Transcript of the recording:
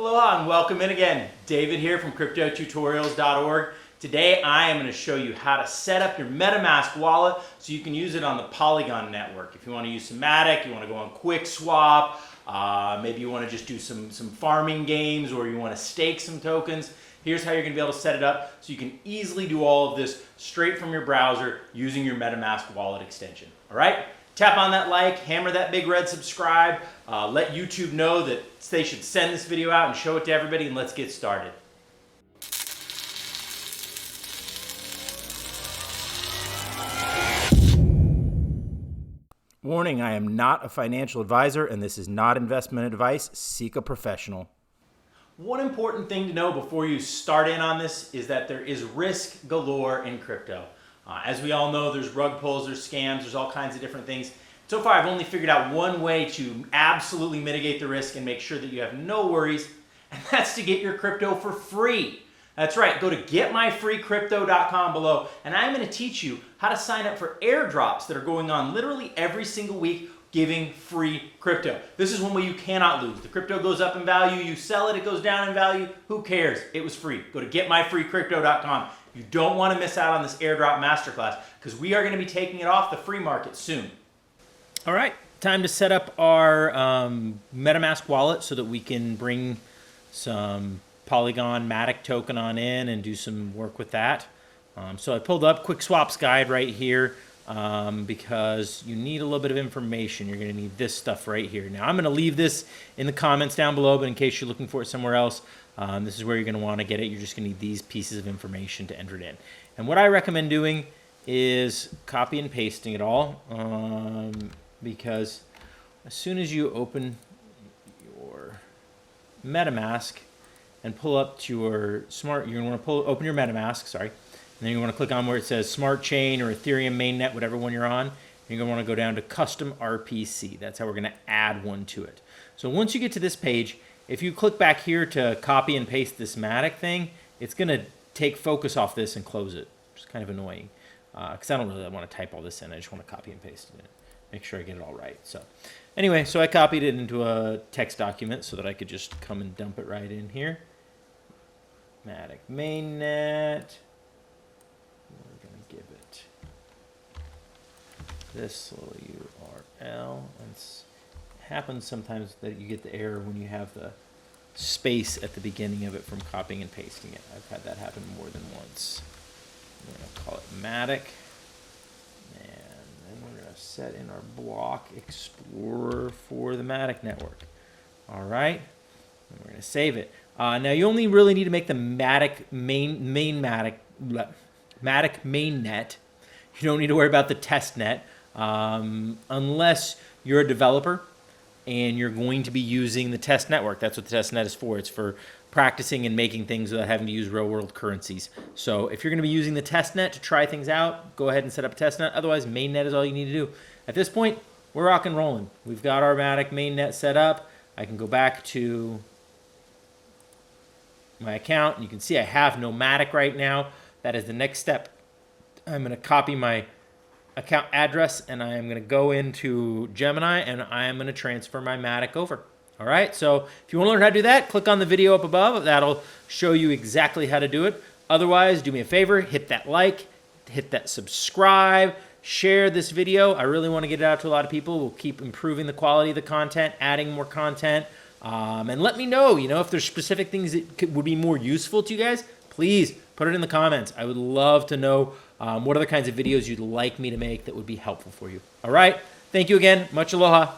Aloha and welcome in again. David here from CryptoTutorials.org. Today I am going to show you how to set up your MetaMask wallet so you can use it on the Polygon Network. If you want to use some MATIC, you want to go on QuickSwap, maybe you want to just do some farming games, or you want to stake some tokens. Here's how you're going to be able to set it up so you can easily do all of this straight from your browser using your MetaMask wallet extension. All right? Tap on that like, hammer that big red subscribe, let YouTube know that they should send this video out and show it to everybody, and let's get started. Warning, I am not a financial advisor and this is not investment advice. Seek a professional. One important thing to know before you start in on this is that there is risk galore in crypto. As we all know, there's rug pulls, there's scams, there's all kinds of different things. So far, I've only figured out one way to absolutely mitigate the risk and make sure that you have no worries, and that's to get your crypto for free. That's right, go to getmyfreecrypto.com below, and I'm going to teach you how to sign up for airdrops that are going on literally every single week, giving free crypto. This is one way you cannot lose. The crypto goes up in value, you sell it, it goes down in value. Who cares? It was free. Go to getmyfreecrypto.com. You don't want to miss out on this Airdrop Masterclass because we are going to be taking it off the free market soon. All right, time to set up our MetaMask wallet so that we can bring some Polygon MATIC token on in and do some work with that. So I pulled up QuickSwap's guide right here because you need a little bit of information. You're going to need this stuff right here. Now, I'm going to leave this in the comments down below, but in case you're looking for it somewhere else, this is where you're going to want to get it. You're just going to need these pieces of information to enter it in. And what I recommend doing is copy and pasting it all because as soon as you open your MetaMask and pull up to your smart, you're going to want to open your MetaMask, sorry, and then you want to click on where it says Smart Chain or Ethereum Mainnet, whatever one you're on. You're going to want to go down to Custom RPC. That's how we're going to add one to it. So once you get to this page, if you click back here to copy and paste this MATIC thing, it's going to take focus off this and close it, which is kind of annoying because I don't really want to type all this in. I just want to copy and paste it in. Make sure I get it all right. So anyway, so I copied it into a text document so that I could just come and dump it right in here. MATIC Mainnet. We're going to give it this little URL. And it happens sometimes that you get the error when you have the space at the beginning of it from copying and pasting it. I've had that happen more than once. We're going to call it MATIC. And then we're going to set in our block explorer for the MATIC network. All right. And we're going to save it. Now you only really need to make the MATIC MATIC mainnet. You don't need to worry about the test net unless you're a developer and you're going to be using the test network. That's what the test net is for. It's for practicing and making things without having to use real world currencies. So if you're going to be using the test net to try things out, go ahead and set up a test net. Otherwise, mainnet is all you need to do. At this point, we're rock and rolling. We've got our MATIC mainnet set up. I can go back to my account, and you can see I have no MATIC right now. That is the next step. I'm going to copy my account address, and I am going to go into Gemini, and I am going to transfer my MATIC over. All right, so if you want to learn how to do that, click on the video up above. That'll show you exactly how to do it. Otherwise, do me a favor, hit that like, hit that subscribe, share this video. I really want to get it out to a lot of people. We'll keep improving the quality of the content, adding more content. And let me know, if there's specific things that would be more useful to you guys, please put it in the comments. I would love to know what other kinds of videos you'd like me to make that would be helpful for you. All right. Thank you again. Much aloha.